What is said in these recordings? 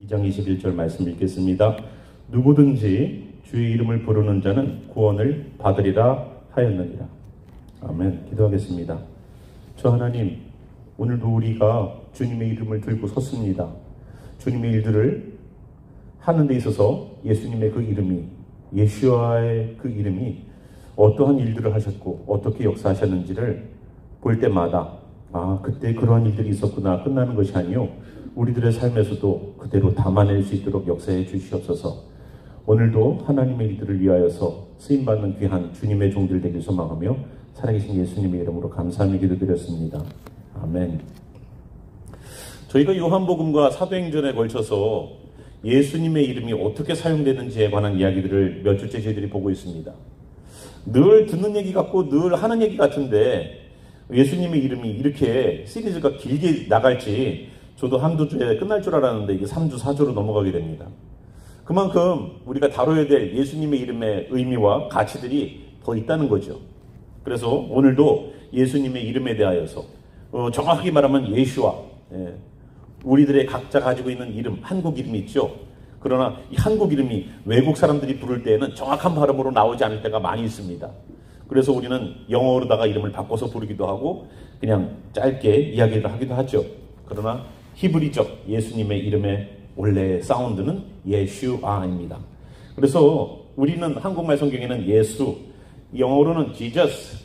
2장 21절 말씀 읽겠습니다. 누구든지 주의 이름을 부르는 자는 구원을 받으리라 하였느니라. 아멘. 기도하겠습니다. 저 하나님, 오늘도 우리가 주님의 이름을 들고 섰습니다. 주님의 일들을 하는 데 있어서 예수님의 그 이름이, 예수와의 그 이름이 어떠한 일들을 하셨고 어떻게 역사하셨는지를 볼 때마다 그때 그러한 일들이 있었구나 끝나는 것이 아니요, 우리들의 삶에서도 그대로 담아낼 수 있도록 역사해 주시옵소서. 오늘도 하나님의 일들을 위하여서 쓰임받는 귀한 주님의 종들 되길 소망하며 살아계신 예수님의 이름으로 감사하며 기도드렸습니다. 아멘. 저희가 요한복음과 사도행전에 걸쳐서 예수님의 이름이 어떻게 사용되는지에 관한 이야기들을 몇 주째 저희들이 보고 있습니다. 늘 듣는 얘기 같고 늘 하는 얘기 같은데 예수님의 이름이 이렇게 시리즈가 길게 나갈지 저도 한두 주에 끝날 줄 알았는데 이게 3주, 4주로 넘어가게 됩니다. 그만큼 우리가 다뤄야 될 예수님의 이름의 의미와 가치들이 더 있다는 거죠. 그래서 오늘도 예수님의 이름에 대하여서 정확하게 말하면 예수와 우리들의 각자 가지고 있는 이름, 한국 이름이 있죠. 그러나 이 한국 이름이 외국 사람들이 부를 때에는 정확한 발음으로 나오지 않을 때가 많이 있습니다. 그래서 우리는 영어로다가 이름을 바꿔서 부르기도 하고 그냥 짧게 이야기를 하기도 하죠. 그러나 히브리적 예수님의 이름의 원래 사운드는 예슈아입니다. 그래서 우리는 한국말 성경에는 예수, 영어로는 Jesus,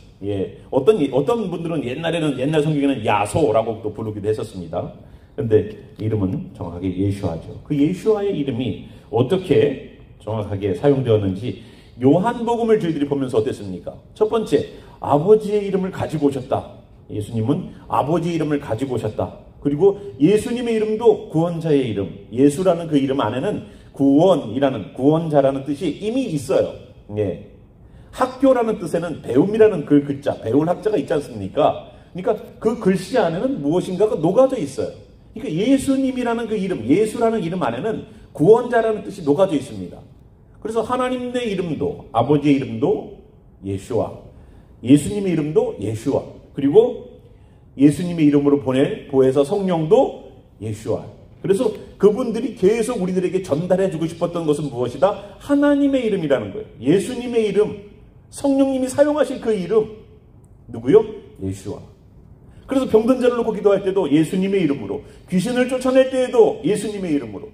어떤 분들은 옛날 성경에는 야소라고 또 부르기도 했었습니다. 그런데 이름은 정확하게 예수아죠. 그 예수아의 이름이 어떻게 정확하게 사용되었는지 요한복음을 저희들이 보면서 어땠습니까? 첫 번째, 아버지의 이름을 가지고 오셨다. 예수님은 아버지의 이름을 가지고 오셨다. 그리고 예수님의 이름도 구원자의 이름, 예수라는 그 이름 안에는 구원이라는, 구원자라는 뜻이 이미 있어요. 학교라는 뜻에는 배움이라는 그 글자, 배울 학자가 있지 않습니까? 그러니까 그 글씨 안에는 무엇인가가 녹아져 있어요. 그러니까 예수님이라는 그 이름, 예수라는 이름 안에는 구원자라는 뜻이 녹아져 있습니다. 그래서 하나님의 이름도, 아버지의 이름도 예수와, 예수님의 이름도 예수와, 그리고 예수님의 이름으로 보낼 보혜사 성령도 예수와. 그래서 그분들이 계속 우리들에게 전달해주고 싶었던 것은 무엇이다? 하나님의 이름이라는 거예요. 예수님의 이름, 성령님이 사용하실 그 이름, 누구요? 예수와. 그래서 병든 자를 놓고 기도할 때도 예수님의 이름으로, 귀신을 쫓아낼 때에도 예수님의 이름으로.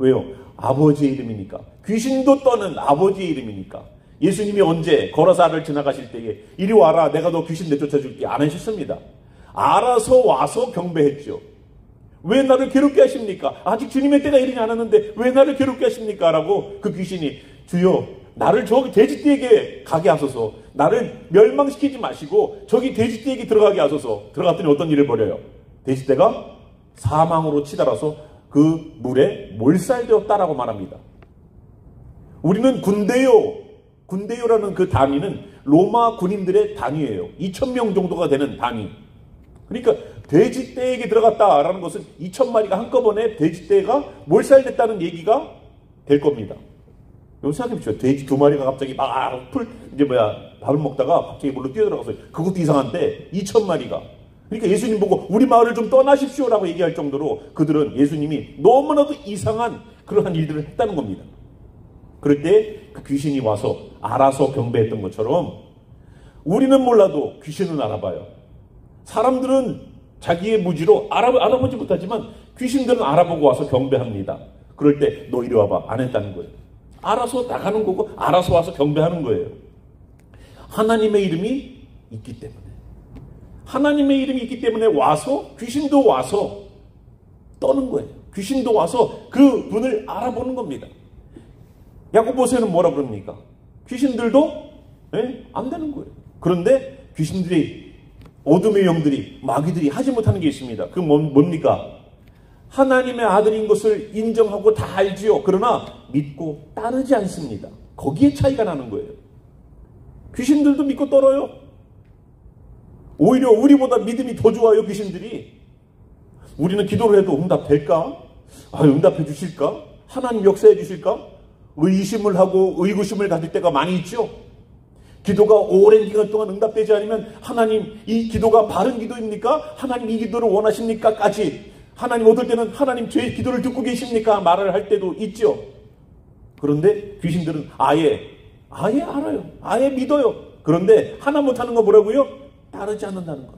왜요? 아버지의 이름이니까. 귀신도 떠는 아버지의 이름이니까. 예수님이 언제 거라사를 지나가실 때에 이리 와라, 내가 너 귀신 내쫓아줄게 안 하셨습니다. 알아서 와서 경배했죠. 왜 나를 괴롭게 하십니까? 아직 주님의 때가 이르지 않았는데 왜 나를 괴롭게 하십니까? 라고 그 귀신이, 주여 나를 저기 돼지떼에게 가게 하소서, 나를 멸망시키지 마시고 저기 돼지떼에게 들어가게 하소서. 들어갔더니 어떤 일을 벌여요? 돼지떼가 사망으로 치달아서 그 물에 몰살되었다라고 말합니다. 우리는 군대요라는 그 단위는 로마 군인들의 단위예요. 2,000명 정도가 되는 단위. 그러니까 돼지떼에게 들어갔다라는 것은 2,000마리가 한꺼번에 돼지떼가 몰살됐다는 얘기가 될 겁니다. 여러분 생각해 보십시오. 돼지 2마리가 갑자기 밥을 먹다가 갑자기 물로 뛰어들어가서, 그것도 이상한데 2,000마리가. 그러니까 예수님 보고 우리 마을을 좀 떠나십시오라고 얘기할 정도로 그들은 예수님이 너무나도 이상한 그러한 일들을 했다는 겁니다. 그럴 때 그 귀신이 와서 알아서 경배했던 것처럼 우리는 몰라도 귀신은 알아봐요. 사람들은 자기의 무지로 알아보지 못하지만 귀신들은 알아보고 와서 경배합니다. 그럴 때 너 이리 와봐, 안 했다는 거예요. 알아서 나가는 거고 알아서 와서 경배하는 거예요. 하나님의 이름이 있기 때문에, 하나님의 이름이 있기 때문에 와서 귀신도 와서 떠는 거예요. 귀신도 와서 그 분을 알아보는 겁니다. 야고보서에는 뭐라 그럽니까? 귀신들도 안 되는 거예요. 그런데 귀신들이, 어둠의 영들이, 마귀들이 하지 못하는 게 있습니다. 그 뭡니까? 하나님의 아들인 것을 인정하고 다 알지요. 그러나 믿고 따르지 않습니다. 거기에 차이가 나는 거예요. 귀신들도 믿고 떨어요. 오히려 우리보다 믿음이 더 좋아요, 귀신들이. 우리는 기도를 해도 응답될까? 응답해 주실까? 하나님 역사해 주실까? 의심을 하고 의구심을 가질 때가 많이 있죠. 기도가 오랜 기간 동안 응답되지 않으면 하나님 이 기도가 바른 기도입니까? 하나님 이 기도를 원하십니까? 까지 하나님 어떨 때는 하나님 제 기도를 듣고 계십니까? 말을 할 때도 있죠. 그런데 귀신들은 아예 알아요. 아예 믿어요. 그런데 하나 못하는 거 뭐라고요? 따르지 않는다는 거.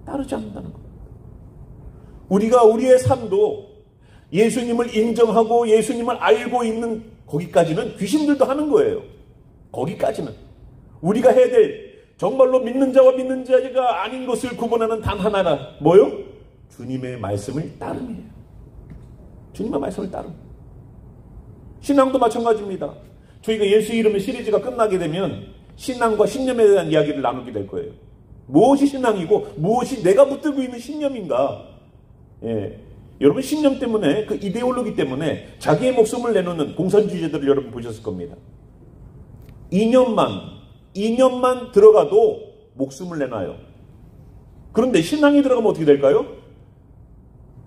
따르지 않는다는 거. 우리가 우리의 삶도 예수님을 인정하고 예수님을 알고 있는 거기까지는 귀신들도 하는 거예요. 거기까지는. 우리가 해야 될 정말로 믿는 자와 믿는 자가 아닌 것을 구분하는 단 하나는 뭐요? 주님의 말씀을 따름이에요. 주님의 말씀을 따름. 신앙도 마찬가지입니다. 저희가 예수 이름의 시리즈가 끝나게 되면 신앙과 신념에 대한 이야기를 나누게 될 거예요. 무엇이 신앙이고 무엇이 내가 붙들고 있는 신념인가. 예. 여러분 신념 때문에 그 이데올로기 때문에 자기의 목숨을 내놓는 공산주의자들을 여러분 보셨을 겁니다. 이념만 들어가도 목숨을 내놔요. 그런데 신앙이 들어가면 어떻게 될까요?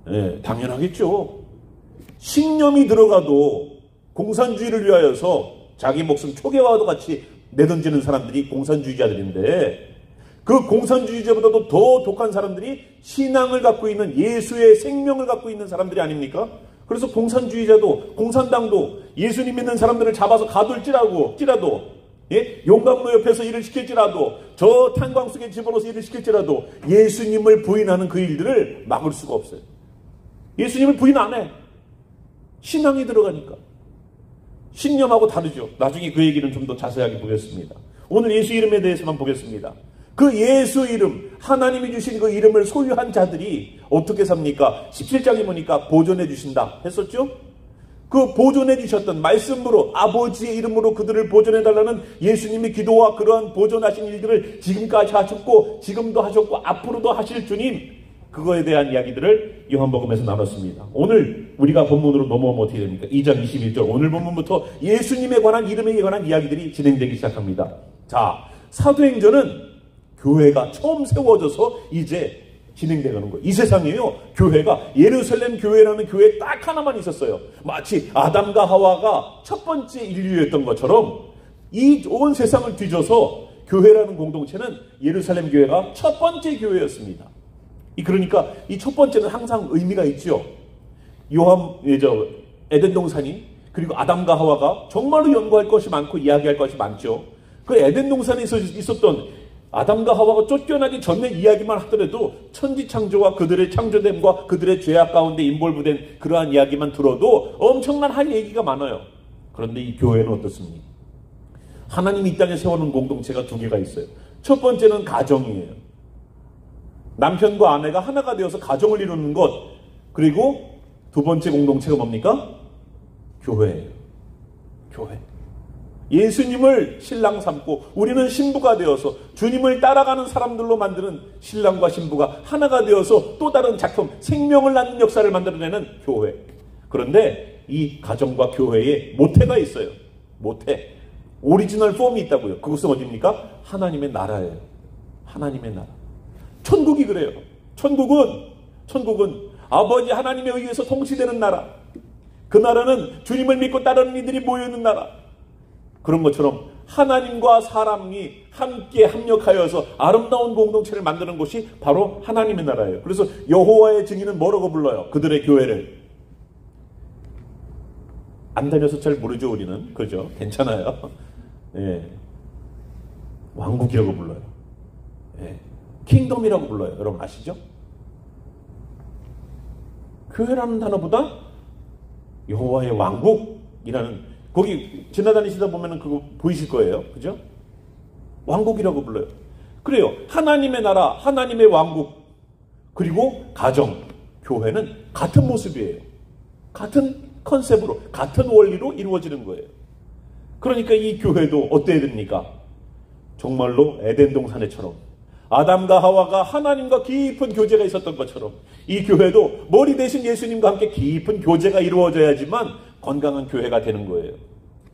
예, 당연하겠죠. 신념이 들어가도 공산주의를 위하여서 자기 목숨 초계와도 같이 내던지는 사람들이 공산주의자들인데 그 공산주의자보다도 더 독한 사람들이 신앙을 갖고 있는 예수의 생명을 갖고 있는 사람들이 아닙니까? 그래서 공산주의자도 공산당도 예수님 믿는 사람들을 잡아서 가둘지라도 예? 용광로 옆에서 일을 시킬지라도 저 탄광 속에 집어넣어서 일을 시킬지라도 예수님을 부인하는 그 일들을 막을 수가 없어요. 예수님을 부인 안 해. 신앙이 들어가니까. 신념하고 다르죠. 나중에 그 얘기는 좀 더 자세하게 보겠습니다. 오늘 예수 이름에 대해서만 보겠습니다. 그 예수 이름, 하나님이 주신 그 이름을 소유한 자들이 어떻게 삽니까? 17장에 보니까 보존해 주신다 했었죠? 그 보존해 주셨던 말씀으로 아버지의 이름으로 그들을 보존해 달라는 예수님의 기도와 그러한 보존하신 일들을 지금까지 하셨고 지금도 하셨고 앞으로도 하실 주님, 그거에 대한 이야기들을 요한복음에서 나눴습니다. 오늘 우리가 본문으로 넘어오면 어떻게 됩니까? 2장 21절 오늘 본문부터 예수님에 관한 이름에 관한 이야기들이 진행되기 시작합니다. 자, 사도행전은 교회가 처음 세워져서 이제 진행되는 거예요. 이 세상에요, 교회가 예루살렘 교회라는 교회 딱 하나만 있었어요. 마치 아담과 하와가 첫 번째 인류였던 것처럼 이 온 세상을 뒤져서 교회라는 공동체는 예루살렘 교회가 첫 번째 교회였습니다. 그러니까 이 첫 번째는 항상 의미가 있죠. 에덴 동산이 그리고 아담과 하와가 정말로 연구할 것이 많고 이야기할 것이 많죠. 그 에덴 동산에 있었던 아담과 하와가 쫓겨나기 전에 이야기만 하더라도 천지창조와 그들의 창조됨과 그들의 죄악 가운데 인볼브된 그러한 이야기만 들어도 엄청난 할 얘기가 많아요. 그런데 이 교회는 어떻습니까? 하나님이 이 땅에 세우는 공동체가 두 개가 있어요. 첫 번째는 가정이에요. 남편과 아내가 하나가 되어서 가정을 이루는 것. 그리고 두 번째 공동체가 뭡니까? 교회예요. 교회. 예수님을 신랑 삼고 우리는 신부가 되어서 주님을 따라가는 사람들로 만드는 신랑과 신부가 하나가 되어서 또 다른 작품, 생명을 낳는 역사를 만들어내는 교회. 그런데 이 가정과 교회에 모태가 있어요. 모태. 오리지널 폼이 있다고요. 그것은 어디입니까? 하나님의 나라예요. 하나님의 나라. 천국이 그래요. 천국은 아버지 하나님에 의해서 통치되는 나라. 그 나라는 주님을 믿고 따르는 이들이 모여있는 나라. 그런 것처럼 하나님과 사람이 함께 합력하여서 아름다운 공동체를 만드는 곳이 바로 하나님의 나라예요. 그래서 여호와의 증인은 뭐라고 불러요? 그들의 교회를. 안 다녀서 잘 모르죠, 우리는. 그죠? 괜찮아요. 예. 왕국이라고 불러요. 예. 킹덤이라고 불러요. 여러분 아시죠? 교회라는 단어보다 여호와의 왕국이라는, 거기 지나다니시다 보면은 그거 보이실 거예요. 그죠? 왕국이라고 불러요. 그래요. 하나님의 나라, 하나님의 왕국, 그리고 가정, 교회는 같은 모습이에요. 같은 컨셉으로, 같은 원리로 이루어지는 거예요. 그러니까 이 교회도 어때야 됩니까? 정말로 에덴 동산에처럼 아담과 하와가 하나님과 깊은 교제가 있었던 것처럼 이 교회도 머리 대신 예수님과 함께 깊은 교제가 이루어져야지만 건강한 교회가 되는 거예요.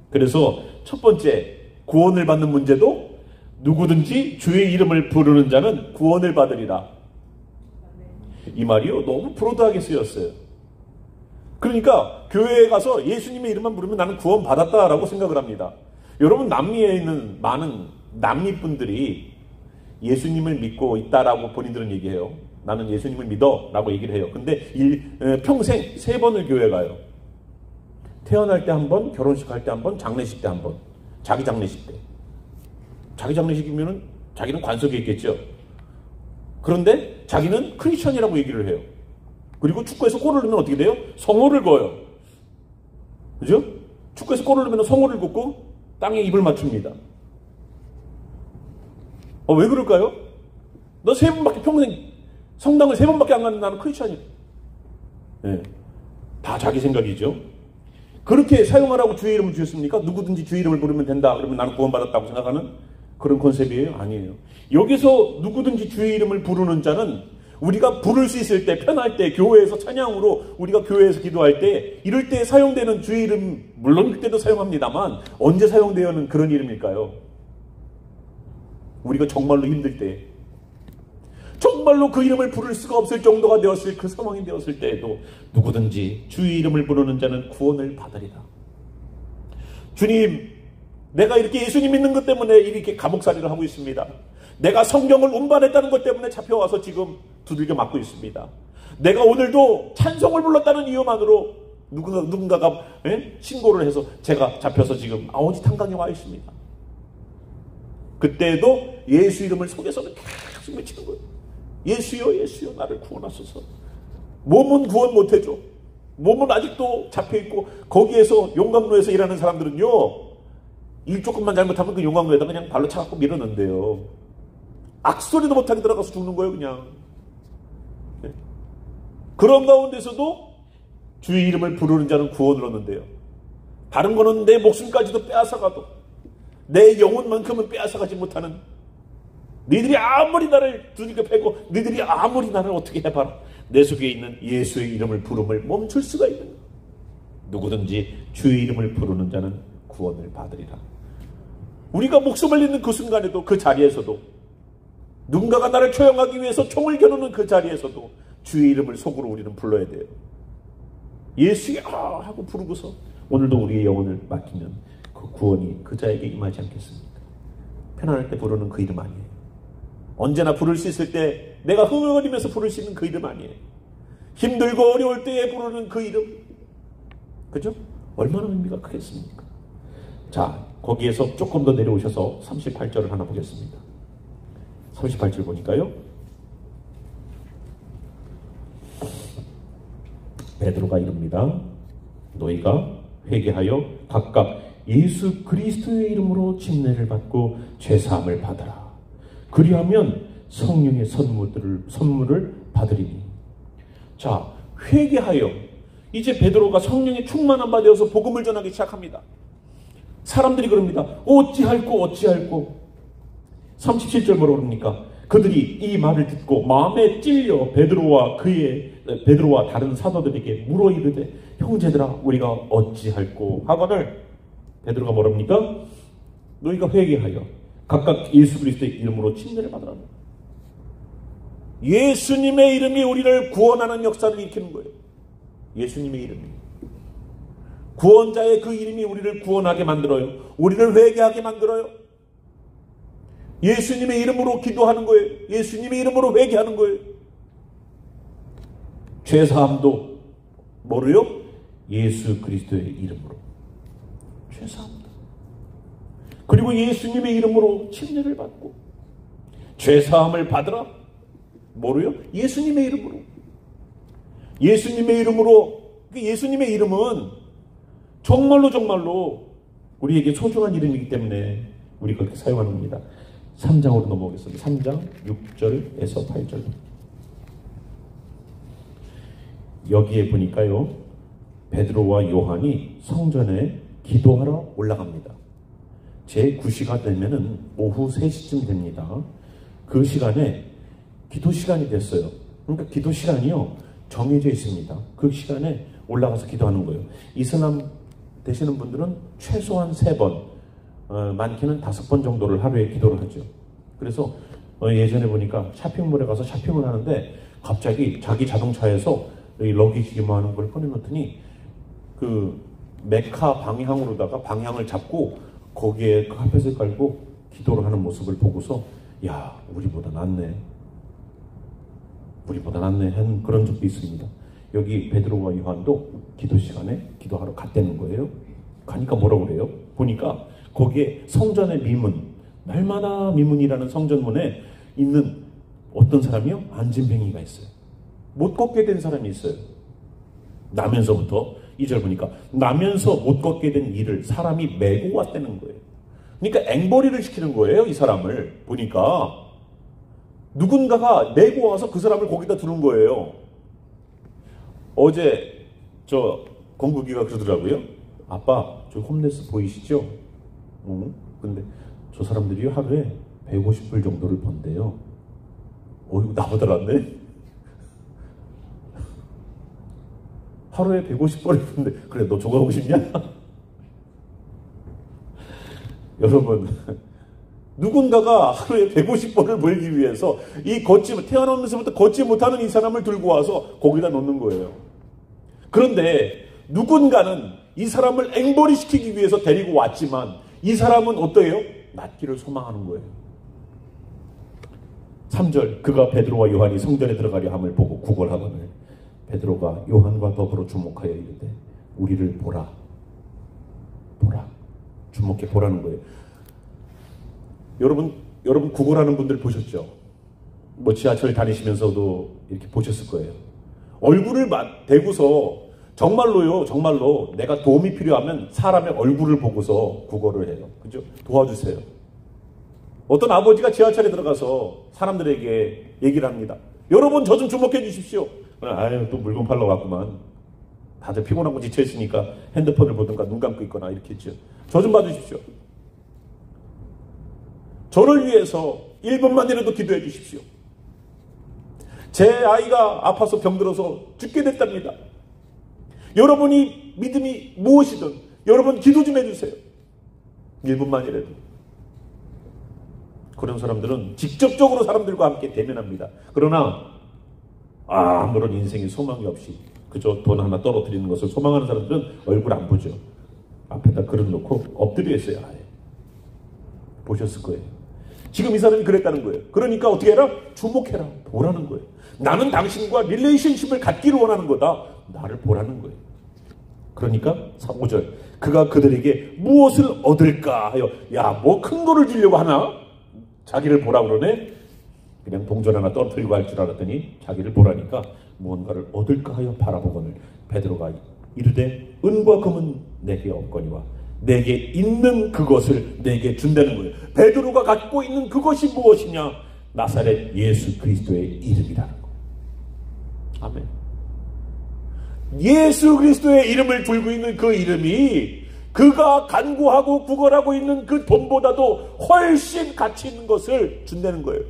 그래서 첫 번째, 구원을 받는 문제도 누구든지 주의 이름을 부르는 자는 구원을 받으리라. 이 말이요, 너무 브로드하게 쓰였어요. 그러니까 교회에 가서 예수님의 이름만 부르면 나는 구원 받았다라고 생각을 합니다. 여러분, 남미에 있는 많은 남미 분들이 예수님을 믿고 있다라고 본인들은 얘기해요. 나는 예수님을 믿어 라고 얘기를 해요. 근데 평생 3번을 교회 가요. 태어날 때 한 번, 결혼식 할 때 한 번, 장례식 때 한 번. 자기 장례식 때. 자기 장례식이면은 자기는 관석에 있겠죠. 그런데 자기는 크리스천이라고 얘기를 해요. 그리고 축구에서 골을 넣으면 어떻게 돼요? 성호를 거요. 그죠? 축구에서 골을 넣으면 성호를 긋고 땅에 입을 맞춥니다. 왜 그럴까요? 너 3번밖에 평생 성당을 3번밖에 안 가는 나는 크리스천이야. 네. 다 자기 생각이죠. 그렇게 사용하라고 주의 이름을 주셨습니까? 누구든지 주의 이름을 부르면 된다. 그러면 나는 구원받았다고 생각하는 그런 컨셉이에요? 아니에요. 여기서 누구든지 주의 이름을 부르는 자는 우리가 부를 수 있을 때, 편할 때, 교회에서 찬양으로 우리가 교회에서 기도할 때, 이럴 때 사용되는 주의 이름, 물론 그때도 사용합니다만 언제 사용되는 그런 이름일까요? 우리가 정말로 힘들 때, 정말로 그 이름을 부를 수가 없을 정도가 되었을 그 상황이 되었을 때에도 누구든지 주의 이름을 부르는 자는 구원을 받으리라. 주님, 내가 이렇게 예수님 믿는 것 때문에 이렇게 감옥살이를 하고 있습니다. 내가 성경을 운반했다는 것 때문에 잡혀와서 지금 두들겨 맞고 있습니다. 내가 오늘도 찬송을 불렀다는 이유만으로 누군가가 신고를 해서 제가 잡혀서 지금 아오지 탄강에 와 있습니다. 그때도 예수 이름을 속에서는 계속 외치는 거예요. 예수여, 예수여, 나를 구원하소서. 몸은 구원 못해줘. 몸은 아직도 잡혀있고, 거기에서 용광로에서 일하는 사람들은요, 일 조금만 잘못하면 그 용광로에다 그냥 발로 차갖고 밀어넣는데요. 악소리도 못하게 들어가서 죽는 거예요, 그냥. 네. 그런 가운데서도 주의 이름을 부르는 자는 구원을 얻는데요. 다른 거는 내 목숨까지도 빼앗아가도 내 영혼만큼은 빼앗아가지 못하는, 너희들이 아무리 나를 두들겨 패고 너희들이 아무리 나를 어떻게 해봐라, 내 속에 있는 예수의 이름을 부름을 멈출 수가 있는 거예요. 누구든지 주의 이름을 부르는 자는 구원을 받으리라. 우리가 목숨을 잃는 그 순간에도, 그 자리에서도, 누군가가 나를 처형하기 위해서 총을 겨누는 그 자리에서도 주의 이름을 속으로 우리는 불러야 돼요. 예수야 하고 부르고서 오늘도 우리의 영혼을 맡기면 그 구원이 그 자에게 임하지 않겠습니까? 편안할 때 부르는 그 이름 아니에요. 언제나 부를 수 있을 때 내가 흥얼거리면서 부를 수 있는 그 이름 아니에요. 힘들고 어려울 때에 부르는 그 이름. 그죠? 얼마나 의미가 크겠습니까? 자, 거기에서 조금 더 내려오셔서 38절을 하나 보겠습니다. 38절 보니까요, 베드로가 이릅니다. 너희가 회개하여 각각 예수 그리스도의 이름으로 침례를 받고 죄사함을 받아라. 그리하면 성령의 선물을 받으리니. 자, 회개하여, 이제 베드로가 성령의 충만한 바 되어서 복음을 전하기 시작합니다. 사람들이 그럽니다. 어찌할꼬 37절 뭐라고 그럽니까? 그들이 이 말을 듣고 마음에 찔려 베드로와 다른 사도들에게 물어 이르되, 형제들아 우리가 어찌할꼬 하거늘 베드로가 뭐랍니까? 너희가 회개하여 각각 예수 그리스도의 이름으로 침례를 받으라. 예수님의 이름이 우리를 구원하는 역사를 일으키는 거예요. 예수님의 이름이, 구원자의 그 이름이 우리를 구원하게 만들어요. 우리를 회개하게 만들어요. 예수님의 이름으로 기도하는 거예요. 예수님의 이름으로 회개하는 거예요. 죄사함도 뭐로요? 예수 그리스도의 이름으로 죄사합니다. 그리고 예수님의 이름으로 침례를 받고 죄사함을 받으라. 뭐로요? 예수님의 이름으로. 예수님의 이름으로. 예수님의 이름은 정말로 우리에게 소중한 이름이기 때문에 우리가 그렇게 사용하는 겁니다. 3장으로 넘어오겠습니다. 3장 6절에서 8절. 여기에 보니까요, 베드로와 요한이 성전에 기도하러 올라갑니다. 제 9시가 되면은 오후 3시쯤 됩니다. 그 시간에 기도 시간이 됐어요. 그러니까 기도 시간이요, 정해져 있습니다. 그 시간에 올라가서 기도하는 거예요. 이슬람 되시는 분들은 최소한 3번, 많게는 5번 정도를 하루에 기도를 하죠. 그래서 예전에 보니까 쇼핑몰에 가서 쇼핑을 하는데 갑자기 자기 자동차에서 러기지 뭐 하는 걸 꺼내놓더니 그 메카 방향으로다가 방향을 잡고 거기에 카펫을 깔고 기도를 하는 모습을 보고서, 야, 우리보다 낫네. 우리보다 낫네 한 그런 적도 있습니다. 여기 베드로와 요한도 기도 시간에 기도하러 갔다는 거예요. 가니까 뭐라고 그래요? 보니까 거기에 성전의 미문, 날마다 미문이라는 성전문에 있는 어떤 사람이요? 안진뱅이가 있어요. 못 걷게 된 사람이 있어요. 나면서부터 2절 보니까 나면서 못 걷게 된 이를 사람이 메고 왔다는 거예요. 그러니까 앵벌이를 시키는 거예요. 이 사람을 보니까 누군가가 메고 와서 그 사람을 거기다 두는 거예요. 어제 저 공국이가 그러더라고요. 아빠 저 홈레스 보이시죠? 근데 저 사람들이 하루에 150불 정도를 번대요. 이거 나보다 낫네. 하루에 150불을 번대. 그래 너 저거 하고 싶냐? 여러분 누군가가 하루에 150번을 벌기 위해서 이 태어나면서부터 걷지 못하는 이 사람을 들고 와서 거기다 놓는 거예요. 그런데 누군가는 이 사람을 앵벌이 시키기 위해서 데리고 왔지만 이 사람은 어때요? 낫기를 소망하는 거예요. 3절 그가 베드로와 요한이 성전에 들어가려 함을 보고 구걸하거늘 베드로가 요한과 더불어 주목하여 이르되 우리를 보라. 주목해 보라는 거예요. 여러분 구걸하는 분들 보셨죠? 뭐 지하철 다니시면서도 이렇게 보셨을 거예요. 얼굴을 대고서 정말로 내가 도움이 필요하면 사람의 얼굴을 보고서 구걸을 해요. 그죠? 도와주세요. 어떤 아버지가 지하철에 들어가서 사람들에게 얘기를 합니다. 여러분 저 좀 주목해 주십시오. 아유 또 물건 팔러 갔구만. 다들 피곤하고 지쳐있으니까 핸드폰을 보든가 눈 감고 있거나 이렇게 했죠. 저 좀 봐주십시오. 저를 위해서 1분만이라도 기도해 주십시오. 제 아이가 아파서 병들어서 죽게 됐답니다. 여러분이 믿음이 무엇이든 여러분 기도 좀 해주세요. 1분만이라도. 그런 사람들은 직접적으로 사람들과 함께 대면합니다. 그러나 아무런 인생에 소망이 없이 그저 돈 하나 떨어뜨리는 것을 소망하는 사람들은 얼굴 안 보죠. 앞에다 그릇 놓고 엎드려 있어요. 아예. 보셨을 거예요. 지금 이 사람이 그랬다는 거예요. 그러니까 어떻게 해라? 주목해라. 보라는 거예요. 나는 당신과 릴레이션십을 갖기를 원하는 거다. 나를 보라는 거예요. 그러니까 5절 그가 그들에게 무엇을 얻을까 하여 뭐 큰 거를 주려고 하나? 자기를 보라 그러네. 그냥 동전 하나 떨어뜨리고 할 줄 알았더니 자기를 보라니까 무언가를 얻을까 하여 바라보거늘 베드로가 이르되 은과 금은 내게 없거니와 내게 있는 그것을 내게 준다는 거예요. 베드로가 갖고 있는 그것이 무엇이냐? 나사렛 예수 그리스도의 이름이라는 거예요. 아멘. 예수 그리스도의 이름을 들고 있는 그 이름이 그가 간구하고 구걸하고 있는 그 돈보다도 훨씬 가치 있는 것을 준다는 거예요.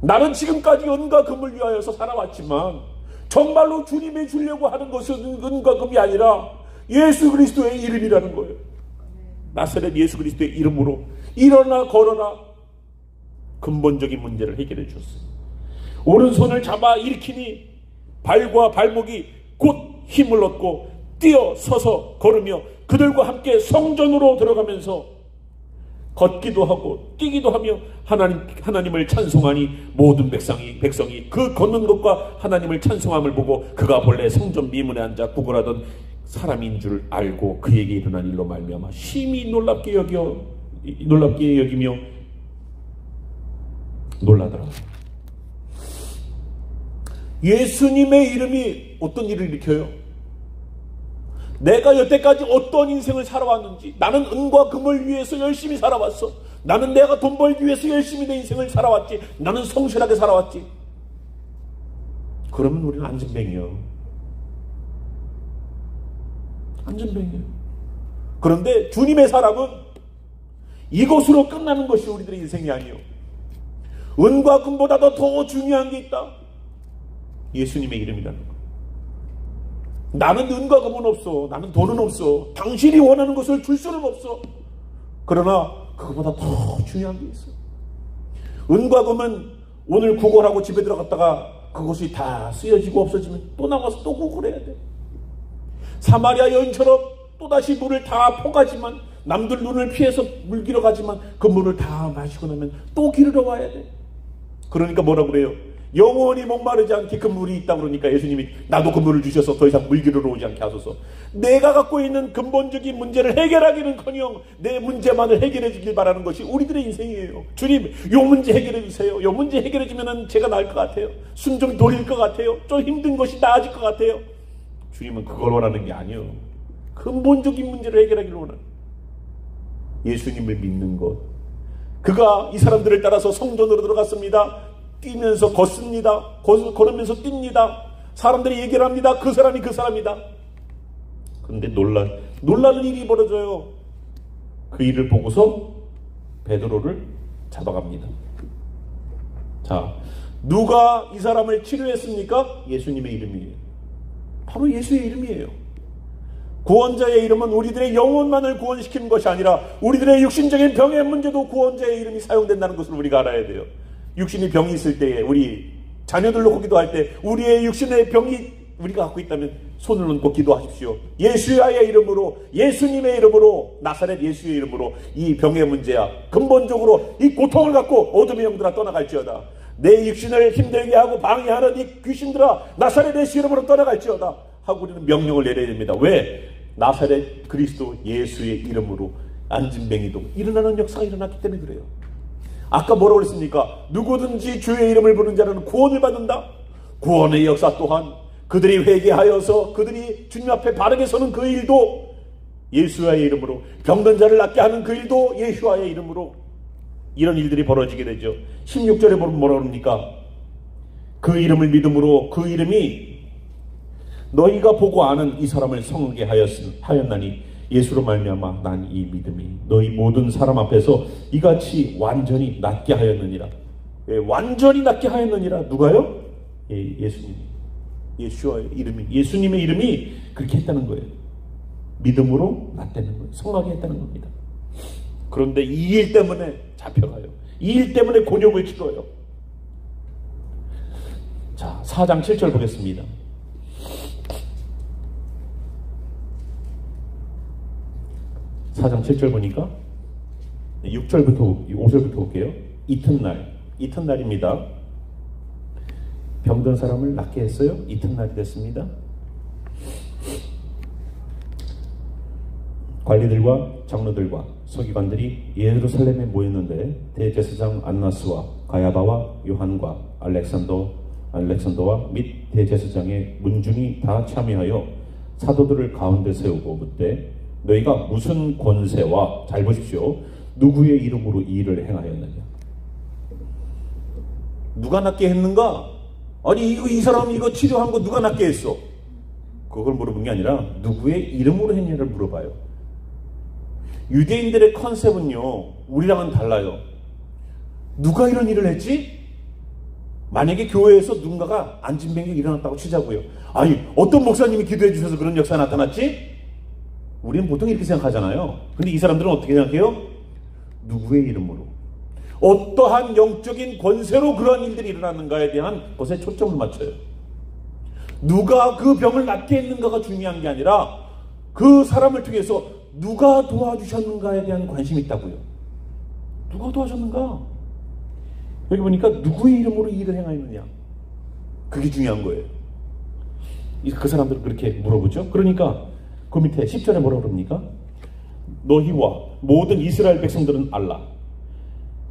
나는 지금까지 은과 금을 위하여서 살아왔지만 정말로 주님이 주려고 하는 것은 은과 금이 아니라 예수 그리스도의 이름이라는 거예요. 나사렛 예수 그리스도의 이름으로 일어나 걸어라. 근본적인 문제를 해결해 주었어요. 오른손을 잡아 일으키니 발과 발목이 곧 힘을 얻고 뛰어 서서 걸으며 그들과 함께 성전으로 들어가면서 걷기도 하고 뛰기도 하며 하나님을 찬송하니 모든 백성이 그 걷는 것과 하나님을 찬송함을 보고 그가 본래 성전 미문에 앉아 구걸하던 사람인 줄 알고 그에게 일어난 일로 말미암아 심히 놀랍게 여기며 놀라더라. 예수님의 이름이 어떤 일을 일으켜요? 내가 여태까지 어떤 인생을 살아왔는지, 나는 은과 금을 위해서 열심히 살아왔어. 나는 내가 돈 벌기 위해서 열심히 내 인생을 살아왔지. 나는 성실하게 살아왔지. 그러면 우리는 안전뱅이요. 안전뱅이에요. 그런데 주님의 사람은 이것으로 끝나는 것이 우리들의 인생이 아니에요. 은과 금보다도 더 중요한 게 있다. 예수님의 이름이라는 거. 나는 은과 금은 없어. 나는 돈은 없어. 당신이 원하는 것을 줄 수는 없어. 그러나 그것보다 더 중요한 게 있어. 은과 금은 오늘 구걸하고 집에 들어갔다가 그것이 다 쓰여지고 없어지면 또 나와서 또 구걸해야 돼. 사마리아 여인처럼 또다시 물을 다 퍼가지만 남들 눈을 피해서 물 기러 가지만 그 물을 다 마시고 나면 또 기르러 와야 돼. 그러니까 뭐라고 그래요? 영원히 목마르지 않게 그 물이 있다 그러니까 예수님이 나도 그 물을 주셔서 더 이상 물기르러 오지 않게 하소서. 내가 갖고 있는 근본적인 문제를 해결하기는커녕 내 문제만을 해결해 주길 바라는 것이 우리들의 인생이에요. 주님, 요 문제 해결해 주세요. 요 문제 해결해 주면 제가 나을 것 같아요. 숨 좀 돌릴 것 같아요. 좀 힘든 것이 나아질 것 같아요. 주님은 그걸 원하는 게 아니에요. 근본적인 문제를 해결하기를 원하는, 예수님을 믿는 것. 그가 이 사람들을 따라서 성전으로 들어갔습니다. 뛰면서 걷습니다. 걸으면서 뜁니다. 사람들이 얘기를 합니다. 그 사람이 그 사람이다. 그런데 놀라는 일이 벌어져요. 그 일을 보고서 베드로를 잡아갑니다. 자, 누가 이 사람을 치료했습니까? 예수님의 이름이에요. 바로 예수의 이름이에요. 구원자의 이름은 우리들의 영혼만을 구원시키는 것이 아니라 우리들의 육신적인 병의 문제도 구원자의 이름이 사용된다는 것을 우리가 알아야 돼요. 육신이 병이 있을 때에, 우리 자녀들 놓고 기도할 때 우리의 육신의 병이 우리가 갖고 있다면 손을 얹고 기도하십시오. 예수의 이름으로, 예수님의 이름으로, 나사렛 예수의 이름으로 이 병의 문제야, 근본적으로 이 고통을 갖고 어둠의 영들아 떠나갈지어다. 내 육신을 힘들게 하고 방해하는 이 귀신들아 나사렛 예수 이름으로 떠나갈지어다 하고 우리는 명령을 내려야 됩니다. 왜? 나사렛 그리스도 예수의 이름으로 안진뱅이도 일어나는 역사가 일어났기 때문에 그래요. 아까 뭐라고 그랬습니까? 누구든지 주의 이름을 부르는 자는 구원을 받는다. 구원의 역사 또한 그들이 회개하여서 그들이 주님 앞에 바르게 서는 그 일도 예수와의 이름으로, 병든 자를 낫게 하는 그 일도 예수와의 이름으로, 이런 일들이 벌어지게 되죠. 16절에 보면 뭐라고 합니까? 그 이름을 믿음으로, 그 이름이 너희가 보고 아는 이 사람을 성하게 하였나니 예수로 말미암아 난 이 믿음이 너희 모든 사람 앞에서 이같이 완전히 낫게 하였느니라. 완전히 낫게 하였느니라. 누가요? 예수님이. 예수와의 이름이, 예수님의 이름이 그렇게 했다는 거예요. 믿음으로 낫다는 거예요. 성하게 했다는 겁니다. 그런데 이 일 때문에 잡혀가요. 이 일 때문에 곤욕을 치러요. 자, 4장 7절 보겠습니다. 4장 7절 보니까 6절부터 5절부터 볼게요. 이튿날입니다. 병든 사람을 낫게 했어요. 이튿날이 됐습니다. 관리들과 장로들과 서기관들이 예루살렘에 모였는데 대제사장 안나스와 가야바와 요한과 알렉산더와 및 대제사장의 문중이 다 참여하여 사도들을 가운데 세우고 묻되 너희가 무슨 권세와, 잘 보십시오, 누구의 이름으로 이 일을 행하였느냐? 누가 낫게 했는가? 아니 이 사람 이거 치료한 거 누가 낫게 했어? 그걸 물어본 게 아니라 누구의 이름으로 했냐를 물어봐요. 유대인들의 컨셉은요 우리랑은 달라요. 누가 이런 일을 했지? 만약에 교회에서 누군가가 안진뱅이가 일어났다고 치자고요. 아니 어떤 목사님이 기도해 주셔서 그런 역사가 나타났지? 우리는 보통 이렇게 생각하잖아요. 근데 이 사람들은 어떻게 생각해요? 누구의 이름으로, 어떠한 영적인 권세로 그러한 일들이 일어났는가에 대한 것에 초점을 맞춰요. 누가 그 병을 낫게 했는가가 중요한 게 아니라 그 사람을 통해서 누가 도와주셨는가에 대한 관심이 있다고요. 누가 도와줬는가? 여기 보니까 누구의 이름으로 이 일을 행하였느냐, 그게 중요한 거예요. 그 사람들은 그렇게 물어보죠. 그러니까 그 밑에 10절에 뭐라고 그럽니까? 너희와 모든 이스라엘 백성들은 알라.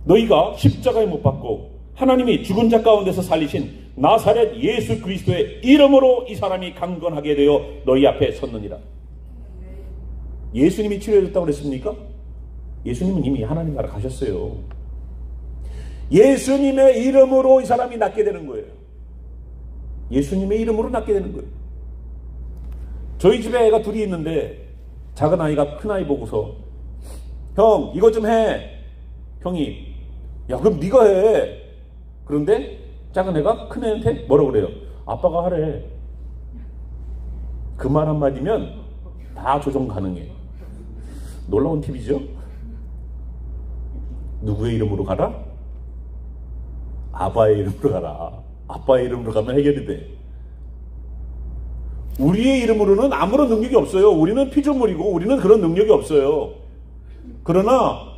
너희가 십자가에 못 박고 하나님이 죽은 자 가운데서 살리신 나사렛 예수 그리스도의 이름으로 이 사람이 강건하게 되어 너희 앞에 섰느니라. 예수님이 치료해줬다고 그랬습니까? 예수님은 이미 하나님 나라 가셨어요. 예수님의 이름으로 이 사람이 낫게 되는 거예요. 예수님의 이름으로 낫게 되는 거예요. 저희 집에 애가 둘이 있는데 작은 아이가 큰 아이 보고서 형 이거 좀 해. 형이 야 그럼 네가 해. 그런데 작은 애가 큰 애한테 뭐라고 그래요? 아빠가 하래. 그 말 한마디면 다 조정 가능해. 놀라운 팁이죠. 누구의 이름으로 가라? 아바의 이름으로 가라. 아빠의 이름으로 가면 해결이 돼. 우리의 이름으로는 아무런 능력이 없어요. 우리는 피조물이고 우리는 그런 능력이 없어요. 그러나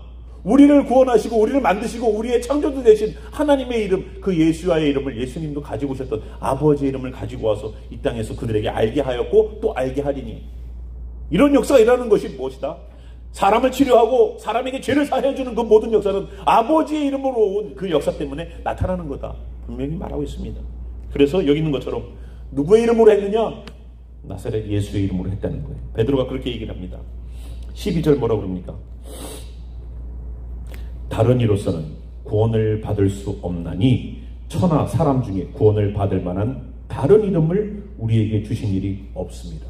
우리를 구원하시고 우리를 만드시고 우리의 창조주 되신 하나님의 이름, 그 예수와의 이름을 예수님도 가지고 오셨던 아버지의 이름을 가지고 와서 이 땅에서 그들에게 알게 하였고 또 알게 하리니, 이런 역사가 일어나는 것이 무엇이다? 사람을 치료하고 사람에게 죄를 사해주는 그 모든 역사는 아버지의 이름으로 온 그 역사 때문에 나타나는 거다, 분명히 말하고 있습니다. 그래서 여기 있는 것처럼 누구의 이름으로 했느냐? 나사렛 예수의 이름으로 했다는 거예요. 베드로가 그렇게 얘기를 합니다. 12절 뭐라고 그럽니까? 다른 이로서는 구원을 받을 수 없나니 천하 사람 중에 구원을 받을 만한 다른 이름을 우리에게 주신 일이 없습니다.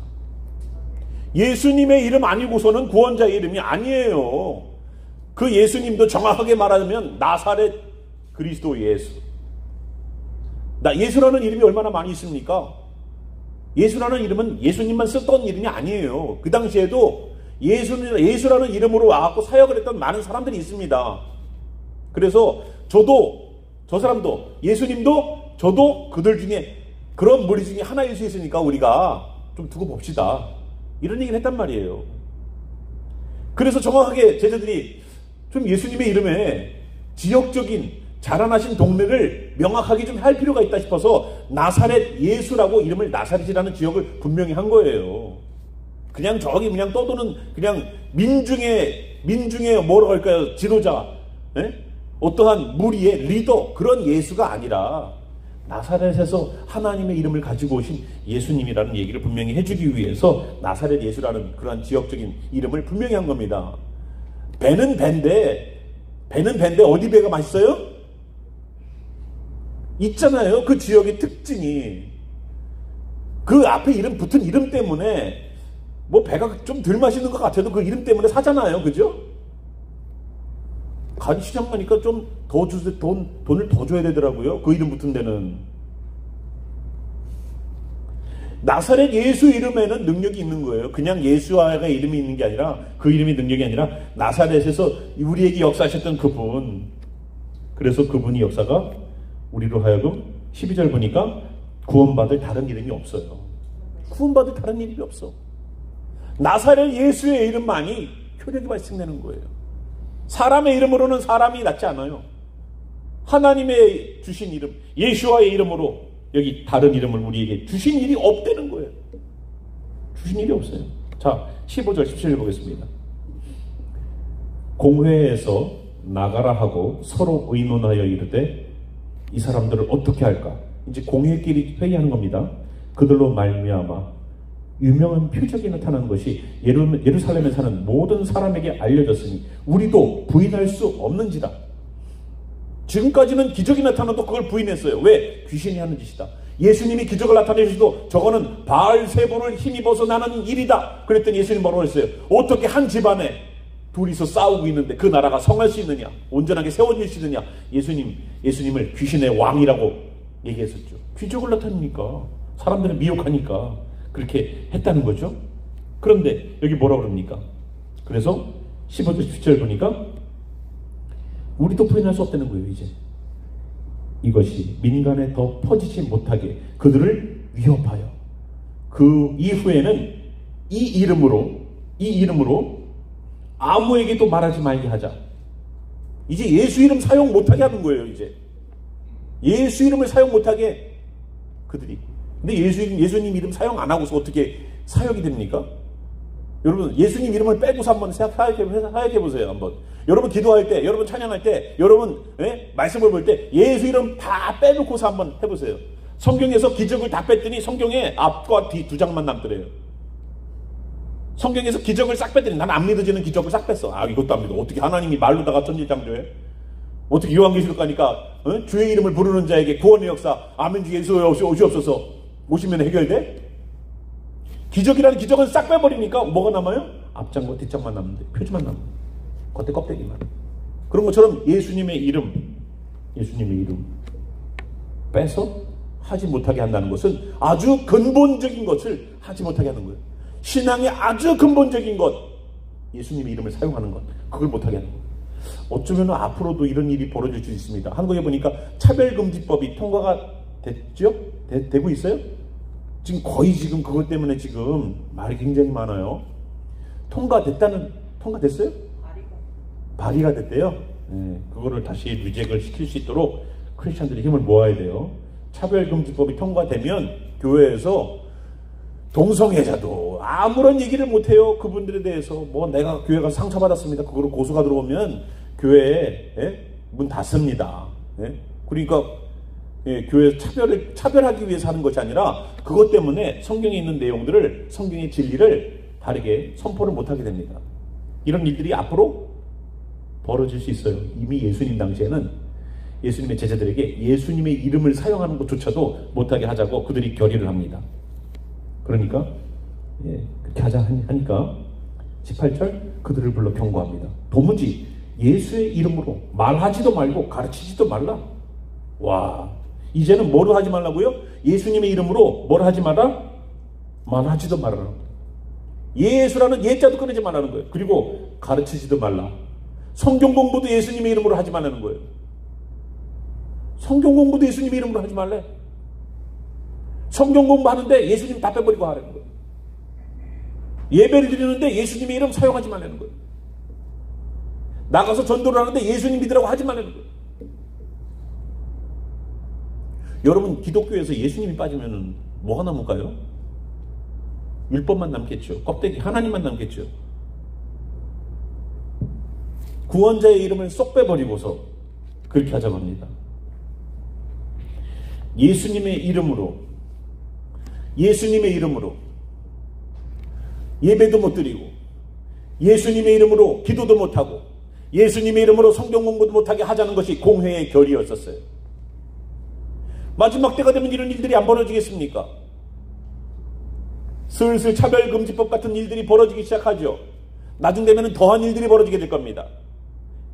예수님의 이름 아니고서는 구원자의 이름이 아니에요. 그 예수님도 정확하게 말하면 나사렛 그리스도 예수. 예수라는 이름이 얼마나 많이 있습니까? 예수라는 이름은 예수님만 썼던 이름이 아니에요. 그 당시에도 예수라는 이름으로 와갖고 사역을 했던 많은 사람들이 있습니다. 그래서 저도, 저 사람도, 예수님도, 저도 그들 중에, 그런 무리 중에 하나일 수 있으니까 우리가 좀 두고 봅시다, 이런 얘기를 했단 말이에요. 그래서 정확하게 제자들이 좀 예수님의 이름에 지역적인 자라나신 동네를 명확하게 좀 할 필요가 있다 싶어서 나사렛 예수라고 이름을 나사렛이라는 지역을 분명히 한 거예요. 그냥 저기 그냥 떠도는 그냥 민중의 뭐라고 할까요? 지도자, 예? 어떠한 무리의 리더, 그런 예수가 아니라 나사렛에서 하나님의 이름을 가지고 오신 예수님이라는 얘기를 분명히 해주기 위해서 나사렛 예수라는 그러한 지역적인 이름을 분명히 한 겁니다. 배는 배인데 어디 배가 맛있어요? 있잖아요. 그 지역의 특징이. 그 앞에 이름 붙은 이름 때문에 뭐 배가 좀 덜 맛있는 것 같아도 그 이름 때문에 사잖아요. 그죠? 간 시장 가니까 좀 더 주세요. 돈을 더 줘야 되더라고요. 그 이름 붙은 데는. 나사렛 예수 이름에는 능력이 있는 거예요. 그냥 예수와가 이름이 있는 게 아니라, 그 이름이 능력이 아니라 나사렛에서 우리에게 역사하셨던 그분. 그래서 그분이 역사가 우리로 하여금 12절 보니까 구원받을 다른 이름이 없어요. 구원받을 다른 이름이 없어. 나사렛 예수의 이름만이 효력이 발생되는 거예요. 사람의 이름으로는 사람이 낫지 않아요. 하나님의 주신 이름, 예수와의 이름으로 여기 다른 이름을 우리에게 주신 일이 없다는 거예요. 주신 일이 없어요. 자, 15절, 17절 보겠습니다. 공회에서 나가라 하고 서로 의논하여 이르되 이 사람들을 어떻게 할까? 이제 공회끼리 회의하는 겁니다. 그들로 말미암아 유명한 표적이 나타나는 것이 예루살렘에 사는 모든 사람에게 알려졌으니 우리도 부인할 수 없는지라. 지금까지는 기적이 나타나도 그걸 부인했어요. 왜? 귀신이 하는 짓이다. 예수님이 기적을 나타내셔도 저거는 바알세불을 힘입어서 나는 일이다. 그랬더니 예수님 뭐라고 했어요? 어떻게 한 집안에 둘이서 싸우고 있는데 그 나라가 성할 수 있느냐? 온전하게 세워질 수 있느냐? 예수님을 귀신의 왕이라고 얘기했었죠. 기적을 나타내니까, 사람들을 미혹하니까 그렇게 했다는 거죠. 그런데 여기 뭐라 그럽니까? 그래서 15절 17절 보니까 우리도 부인할 수 없다는 거예요. 이제 이것이 민간에 더 퍼지지 못하게 그들을 위협하여 그 이후에는 이 이름으로 아무에게도 말하지 말게 하자. 이제 예수 이름 사용 못하게 하는 거예요. 이제 예수 이름을 사용 못하게 그들이. 근데 예수님 이름 사용 안 하고서 어떻게 사역이 됩니까? 여러분, 예수님 이름을 빼고서 한번 생각해 보세요. 한번. 여러분 기도할 때, 여러분 찬양할 때, 여러분 말씀을 볼 때 예수 이름 다 빼놓고서 한번 해보세요. 성경에서 기적을 다 뺐더니 성경에 앞과 뒤 두 장만 남더래요. 성경에서 기적을 싹 뺐더니 난 안 믿어지는 기적을 싹 뺐어. 아, 이것도 안 믿어. 어떻게 하나님이 말로다가 천지창조해? 어떻게 요한계시록 가니까 주의 이름을 부르는 자에게 구원의 역사, 아멘 주 예수 오시옵소서 오시면 해결돼? 기적이라는 기적은 싹 빼버리니까 뭐가 남아요? 앞장과 뒷장만 남는데, 표지만 남는, 겉에 껍데기만. 그런 것처럼 예수님의 이름 빼서 하지 못하게 한다는 것은 아주 근본적인 것을 하지 못하게 하는 거예요. 신앙의 아주 근본적인 것, 예수님의 이름을 사용하는 것, 그걸 못하게 하는 거예요. 어쩌면 앞으로도 이런 일이 벌어질 수 있습니다. 한국에 보니까 차별금지법이 통과가 됐죠? 되고 있어요? 지금 거의 그것 때문에 지금 말이 굉장히 많아요. 통과됐어요? 발의가 됐대요. 그거를 다시 리젝을 시킬 수 있도록 크리스천들이 힘을 모아야 돼요. 차별금지법이 통과되면 교회에서 동성애자도 아무런 얘기를 못해요. 그분들에 대해서 뭐 내가 교회가 상처받았습니다. 그거로 고소가 들어오면 교회에 문 닫습니다. 그러니까 교회 차별하기 위해서 하는 것이 아니라 그것 때문에 성경에 있는 내용들을, 성경의 진리를 다르게 선포를 못하게 됩니다. 이런 일들이 앞으로 벌어질 수 있어요. 이미 예수님 당시에는 예수님의 제자들에게 예수님의 이름을 사용하는 것조차도 못하게 하자고 그들이 결의를 합니다. 그러니까 그렇게 하자 하니까 18절 그들을 불러 경고합니다. 도무지 예수의 이름으로 말하지도 말고 가르치지도 말라. 와, 이제는 뭐를 하지 말라고요? 예수님의 이름으로 뭘 하지 마라? 말하지도 말아라. 예수라는 예자도 꺼내지 말라는 거예요. 그리고 가르치지도 말라. 성경 공부도 예수님의 이름으로 하지 말라는 거예요. 성경 공부도 예수님의 이름으로 하지 말래. 성경 공부하는데 예수님 다 빼버리고 하라는 거예요. 예배를 드리는데 예수님의 이름 사용하지 말라는 거예요. 나가서 전도를 하는데 예수님 믿으라고 하지 말라는 거예요. 여러분, 기독교에서 예수님이 빠지면 뭐가 남을까요? 율법만 남겠죠. 껍데기 하나님만 남겠죠. 구원자의 이름을 쏙 빼버리고서 그렇게 하자고 합니다. 예수님의 이름으로 예배도 못 드리고, 예수님의 이름으로 기도도 못하고, 예수님의 이름으로 성경 공부도 못하게 하자는 것이 공회의 결의였었어요. 마지막 때가 되면 이런 일들이 안 벌어지겠습니까? 슬슬 차별금지법 같은 일들이 벌어지기 시작하죠. 나중 되면 더한 일들이 벌어지게 될 겁니다.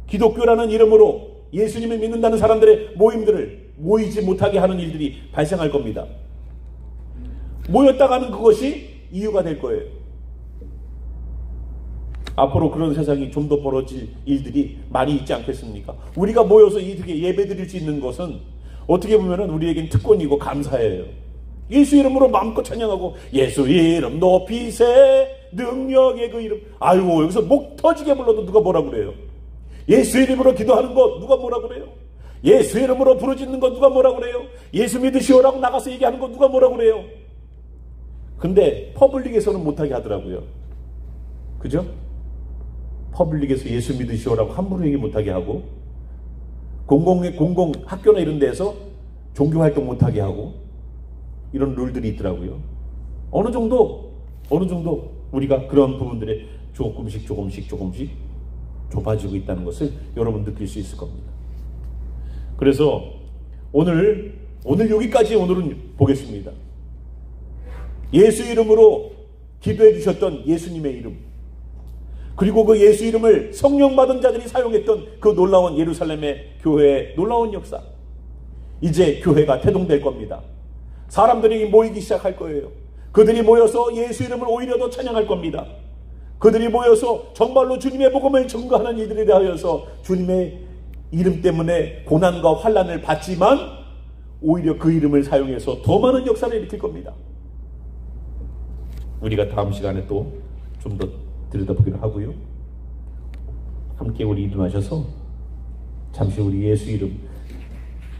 기독교라는 이름으로 예수님을 믿는다는 사람들의 모임들을 모이지 못하게 하는 일들이 발생할 겁니다. 모였다가는 그것이 이유가 될 거예요. 앞으로 그런 세상이 좀 더 벌어질 일들이 많이 있지 않겠습니까? 우리가 모여서 이렇게 예배 드릴 수 있는 것은 어떻게 보면 우리에겐 특권이고 감사해요. 예수 이름으로 마음껏 찬양하고, 예수 이름 높이세 능력의 그 이름. 아이고, 여기서 목 터지게 불러도 누가 뭐라 그래요? 예수 이름으로 기도하는 거 누가 뭐라 그래요? 예수 이름으로 부르짖는 거 누가 뭐라 그래요? 예수 믿으시오라고 나가서 얘기하는 거 누가 뭐라 그래요? 근데 퍼블릭에서는 못하게 하더라고요. 그죠? 퍼블릭에서 예수 믿으시오라고 함부로 얘기 못하게 하고, 공공 학교나 이런 데서 종교활동 못하게 하고, 이런 룰들이 있더라고요. 어느 정도 우리가 그런 부분들에 조금씩 좁아지고 있다는 것을 여러분 느낄 수 있을 겁니다. 그래서 오늘 여기까지 오늘은 보겠습니다. 예수 이름으로 기도해 주셨던 예수님의 이름, 그리고 그 예수 이름을 성령 받은 자들이 사용했던 그 놀라운 예루살렘의 교회의 놀라운 역사. 이제 교회가 태동될 겁니다. 사람들이 모이기 시작할 거예요. 그들이 모여서 예수 이름을 오히려 더 찬양할 겁니다. 그들이 모여서 정말로 주님의 복음을 증거하는 이들에 대하여서 주님의 이름 때문에 고난과 환난을 받지만 오히려 그 이름을 사용해서 더 많은 역사를 일으킬 겁니다. 우리가 다음 시간에 또 좀 더 들여다보기로 하고요. 함께 우리 일어나셔서 잠시 우리 예수 이름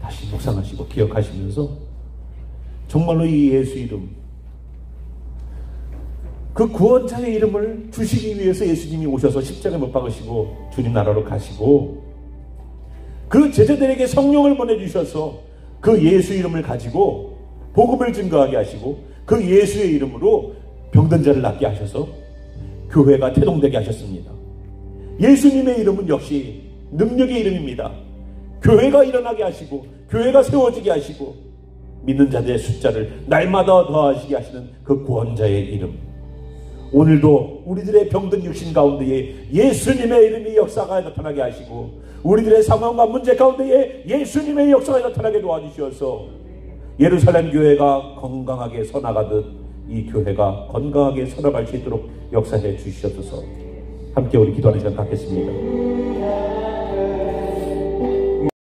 다시 묵상하시고 기억하시면서 정말로 이 예수 이름, 그 구원자의 이름을 주시기 위해서 예수님이 오셔서 십자가에 못 박으시고 주님 나라로 가시고, 그 제자들에게 성령을 보내주셔서 그 예수 이름을 가지고 복음을 증거하게 하시고, 그 예수의 이름으로 병든 자를 낫게 하셔서 교회가 태동되게 하셨습니다. 예수님의 이름은 역시 능력의 이름입니다. 교회가 일어나게 하시고, 교회가 세워지게 하시고, 믿는 자들의 숫자를 날마다 더하시게 하시는 그 구원자의 이름. 오늘도 우리들의 병든 육신 가운데에 예수님의 이름이 역사가 나타나게 하시고, 우리들의 상황과 문제 가운데에 예수님의 역사가 나타나게 도와주셔서 예루살렘 교회가 건강하게 서나가듯 이 교회가 건강하게 서나갈 수 있도록 역사해 주시옵소서. 함께 우리 기도하는 시간 갖겠습니다.